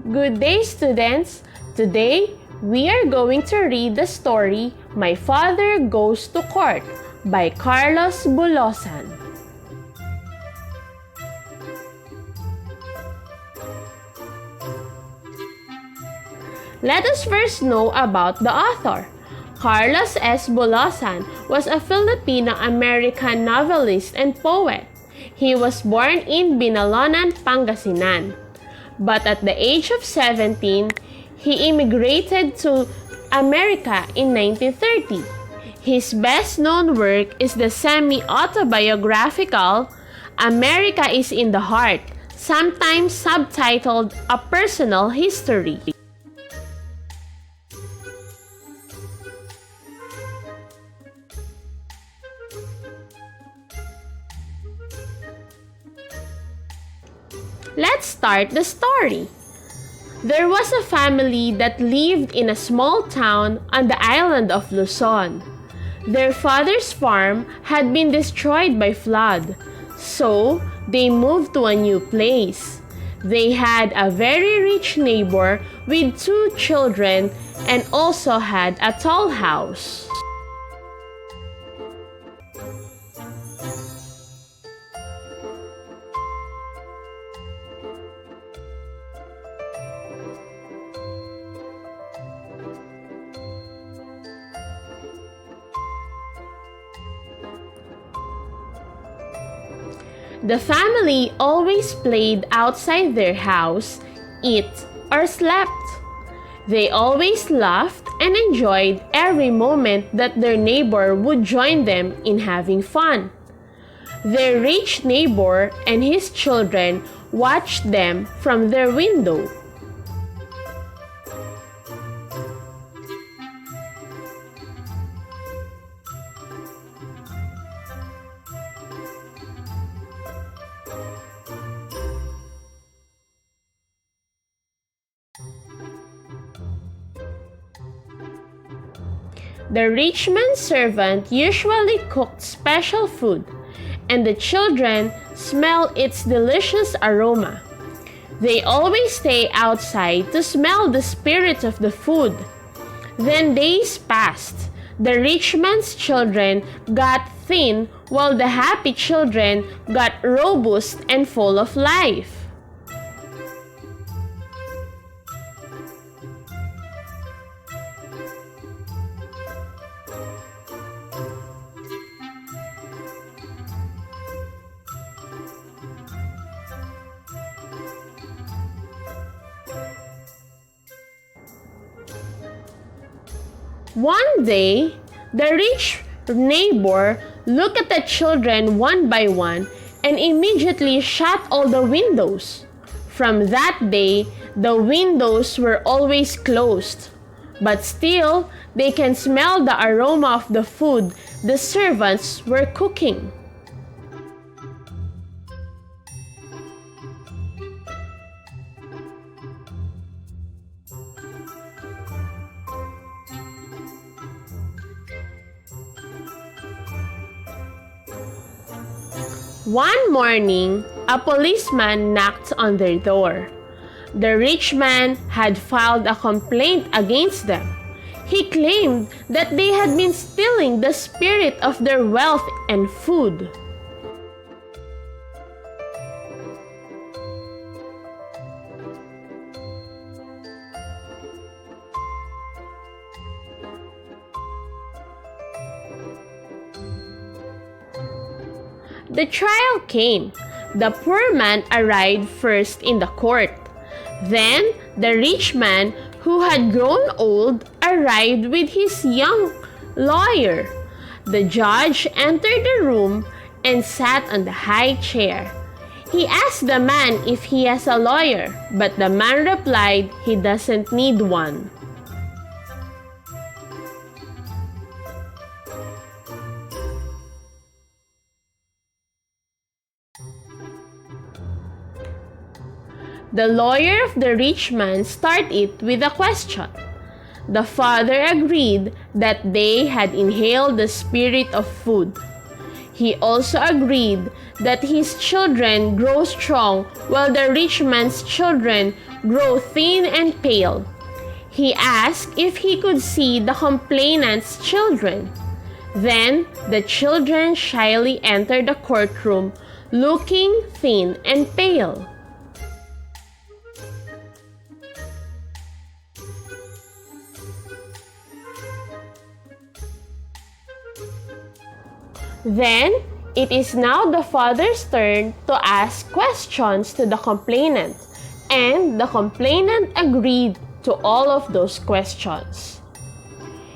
Good day, students! Today, we are going to read the story My Father Goes to Court by Carlos Bulosan. Let us first know about the author. Carlos S. Bulosan was a Filipino-American novelist and poet. He was born in Binalonan, Pangasinan. But at the age of 17, he immigrated to America in 1930. His best-known work is the semi-autobiographical America is in the Heart, sometimes subtitled A Personal History. Let's start the story. There was a family that lived in a small town on the island of Luzon. Their father's farm had been destroyed by flood, so they moved to a new place. They had a very rich neighbor with 2 children and also had a tall house. The family always played outside their house, ate, or slept. They always laughed and enjoyed every moment that their neighbor would join them in having fun. Their rich neighbor and his children watched them from their window. The rich man's servant usually cooked special food, and the children smelled its delicious aroma. They always stay outside to smell the spirit of the food. Then days passed. The rich man's children got thin, while the happy children got robust and full of life. One day, the rich neighbor looked at the children one by one and immediately shut all the windows. From that day, the windows were always closed. But still, they can smell the aroma of the food the servants were cooking. One morning, a policeman knocked on their door. The rich man had filed a complaint against them. He claimed that they had been stealing the spirit of their wealth and food. The trial came. The poor man arrived first in the court. Then, the rich man, who had grown old, arrived with his young lawyer. The judge entered the room and sat on the high chair. He asked the man if he has a lawyer, but the man replied he doesn't need one. The lawyer of the rich man started with a question. The father agreed that they had inhaled the spirit of food. He also agreed that his children grow strong while the rich man's children grow thin and pale. He asked if he could see the complainant's children. Then the children shyly entered the courtroom, looking thin and pale. Then, it is now the father's turn to ask questions to the complainant, and the complainant agreed to all of those questions.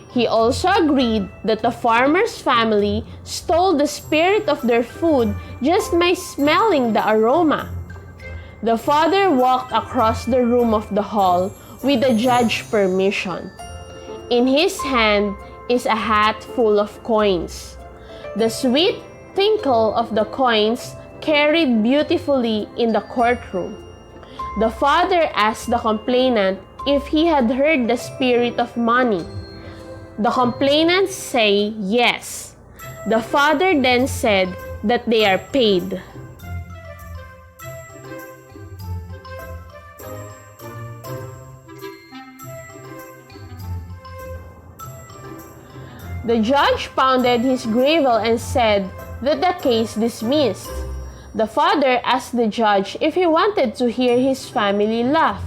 He also agreed that the farmer's family stole the spirit of their food just by smelling the aroma. The father walked across the room of the hall with the judge's permission. In his hand is a hat full of coins. The sweet tinkle of the coins carried beautifully in the courtroom. The father asked the complainant if he had heard the spirit of money. The complainants say yes. The father then said that they are paid. The judge pounded his gavel and said that the case dismissed. The father asked the judge if he wanted to hear his family laugh.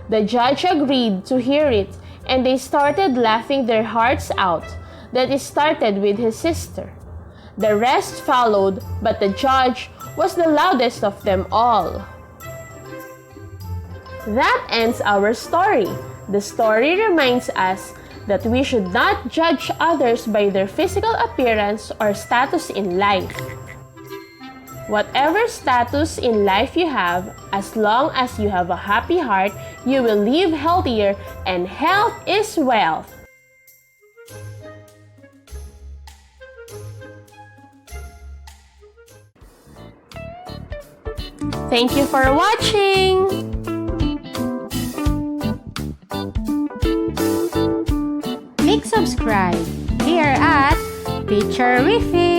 The judge agreed to hear it, and they started laughing their hearts out. That it started with his sister. The rest followed, but the judge was the loudest of them all. That ends our story. The story reminds us that we should not judge others by their physical appearance or status in life. Whatever status in life you have, as long as you have a happy heart, you will live healthier, and health is wealth. Thank you for watching! Click subscribe here at Teacherrific.